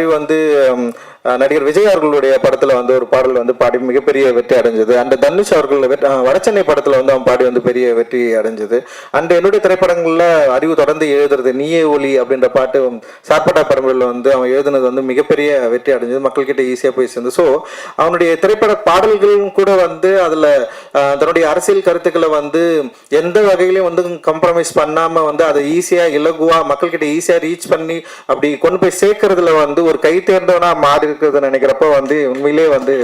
அறிவு வந்து நடிகர் விஜய் அவர்களுடைய படத்துல வந்து ஒரு பாடல் வந்து பாடி மிகப்பெரிய வெற்றி அடைஞ்சது. அண்ட் தனுஷ் அவர்கள் வடச்சென்னை படத்துல வந்து அவன் பாடி வந்து பெரிய வெற்றி அடைஞ்சது. அண்ட் என்னுடைய திரைப்படங்கள்ல அறிவு தொடர்ந்து எழுதுறது நீயே ஒலி அப்படின்ற பாட்டு சார்பட்டா பரம்பரையில் வந்து அவன் எழுதுனது வந்து மிகப்பெரிய வெற்றி அடைஞ்சது, மக்கள்கிட்ட ஈஸியா போய் சேர்ந்து. ஸோ அவனுடைய திரைப்பட பாடல்களும் கூட வந்து அதுல தன்னுடைய அரசியல் கருத்துக்களை வந்து எந்த வகையிலையும் வந்து கம்ப்ரமைஸ் பண்ணாம வந்து அதை ஈஸியா இலகுவா மக்கள்கிட்ட ஈஸியா ரீச் பண்ணி அப்படி கொண்டு போய் சேர்க்கறதுல வந்து ஒரு கை தேர்ந்தவனா மாறி இருக்கிறது நினைக்கிறப்ப வந்து உண்மையிலே வந்து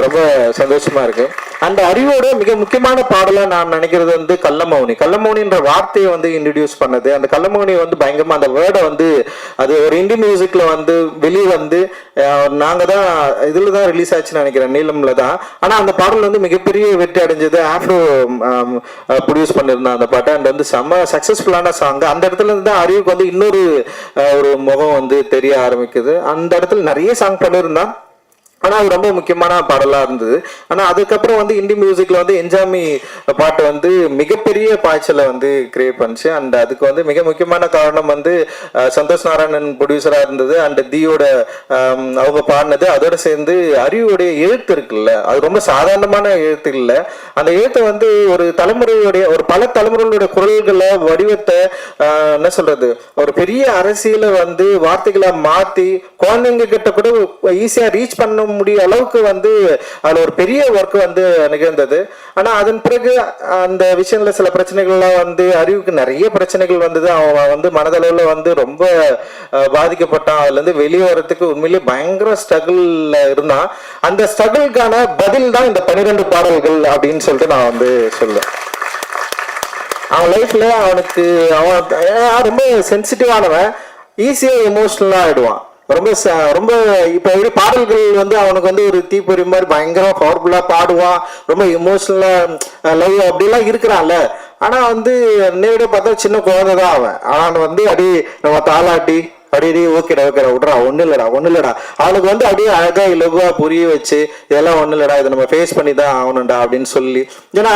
ரொம்ப சந்தோஷமா இருக்கு. அந்த அறிவோட மிக முக்கியமான பாடலா நான் நினைக்கிறது வந்து கள்ளமௌனி. கள்ளமௌனின்ற வார்த்தையை வந்து இன்ட்ரடியூஸ் பண்ணது. அந்த கள்ளமௌனி வந்து பயங்கரமா அந்த வேர்டை வந்து அது ஒரு இந்தியன் மியூசிக்ல வந்து வெளியே வந்து நாங்க தான் இதுல தான் ரிலீஸ் ஆச்சுன்னு நினைக்கிறேன், நீளம்ல தான். ஆனா அந்த பாடல் வந்து மிகப்பெரிய வெற்றி அடைஞ்சது. ஆஃப்ரோ ப்ரொடியூஸ் பண்ணிருந்தான் அந்த பாட்டை. அண்ட் வந்து செம்ம சக்சஸ்ஃபுல்லான சாங். அந்த இடத்துல இருந்து தான் அறிவுக்கு வந்து இன்னொரு ஒரு முகம் வந்து தெரிய ஆரம்பிக்குது. அந்த இடத்துல நிறைய சாங் பண்ணிருந்தான், ஆனா அது ரொம்ப முக்கியமான பாடலா இருந்தது. ஆனா அதுக்கப்புறம் வந்து இந்தி மியூசிக்ல வந்து என்ஜாமி பாட்டு வந்து மிகப்பெரிய பாய்ச்சலை வந்து கிரியேட் பண்ணுச்சு. அண்ட் அதுக்கு வந்து மிக முக்கியமான காரணம் வந்து சந்தோஷ் நாராயணன் ப்ரொடியூசரா இருந்தது. அண்ட் தியோட அவங்க பாடினது. அதோட சேர்ந்து அறிவுடைய எழுத்து இருக்குல்ல, அது ரொம்ப சாதாரணமான எழுத்து இல்லை. அந்த எழுத்தை வந்து ஒரு தலைமுறையுடைய ஒரு பல தலைமுறைகளுடைய குரல்களை வடிவத்தை என்ன சொல்றது ஒரு பெரிய அரசியலை வந்து வார்த்தைகளை மாத்தி குழந்தைங்க கிட்ட கூட ஈஸியா ரீச் பண்ண முடிய அளவுக்கு வந்து அதுல ஒரு பெரிய ஒர்க் வந்து நிகழ்ந்தது. ஆனா அதன் பிறகு அந்த விஷயங்கள்ல சில பிரச்சனைகள்லாம் வந்து அறிவுக்கு நிறைய பிரச்சனைகள் வந்தது. அவன் வந்து மனதளவுல வந்து ரொம்ப பாதிக்கப்பட்டான். அதுல இருந்து வெளியே வரதுக்கு உண்மையிலேயே பயங்கர ஸ்ட்ரகிள்ல இருந்தான். அந்த ஸ்ட்ரகிள்கான பதில் தான் இந்த 12 பாடல்கள் அப்படின்னு சொல்லிட்டு நான் வந்து சொல்லுவேன். அவன் லைஃப்ல அவனுக்கு அவன் ரொம்ப சென்சிட்டிவானவன், ஈஸியா எமோஷனலா ஆயிடுவான். ரொம்ப ரொம்ப இப்ப எப்படி பாடல்கள் வந்து அவனுக்கு வந்து ஒரு தீப்பொறி மாதிரி பயங்கரமா பவர்ஃபுல்லா பாடுவான், ரொம்ப எமோஷனலா லவ் அப்படிலாம் இருக்கிறான்ல. ஆனா வந்து நேரடியா பார்த்தா சின்ன குழந்தைதான் அவன். ஆனா வந்து அடி நம்ம தாளாட்டி அப்படியே ஓகேடா விட்றா ஒண்ணு இல்லடா அவனுக்கு வந்து அப்படியே அழகா இலகுவா புரிய வச்சு இதெல்லாம் ஒண்ணு இல்லடா, இதை நம்ம ஃபேஸ் பண்ணி தான் ஆகணும்டா அப்படின்னு சொல்லி. ஏன்னா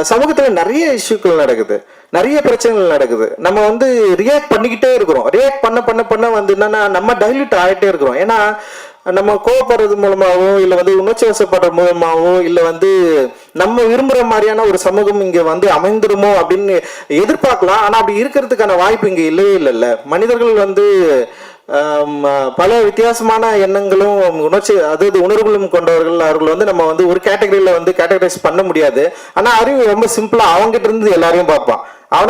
சமூகத்துல நிறைய இஷ்யூக்கள் நடக்குது, நிறைய பிரச்சனைகள் நடக்குது. நம்ம வந்து ரியாக்ட் பண்ணிக்கிட்டே இருக்கிறோம். ரியாக்ட் பண்ண வந்து என்னன்னா நம்ம டைல்யூட் ஆகிட்டே இருக்கிறோம். ஏன்னா நம்ம கோவப்படுறது மூலமாவோ இல்லை வந்து உணர்ச்சி வசப்படுற மூலமாவோ இல்லை வந்து நம்ம விரும்புகிற மாதிரியான ஒரு சமூகம் இங்கே வந்து அமைந்துருமோ அப்படின்னு எதிர்பார்க்கலாம். ஆனால் அப்படி இருக்கிறதுக்கான வாய்ப்பு இங்கே இல்லவே இல்லைல்ல. மனிதர்கள் வந்து பல வித்தியாசமான எண்ணங்களும் அதாவது உணர்வுகளும் கொண்டவர்கள். அவர்கள் வந்து நம்ம வந்து ஒரு கேட்டகரியில வந்து கேட்டகரைஸ் பண்ண முடியாது. ஆனா அறிவு ரொம்ப சிம்பிளா அவங்ககிட்ட இருந்து எல்லாரையும் பார்ப்பான்.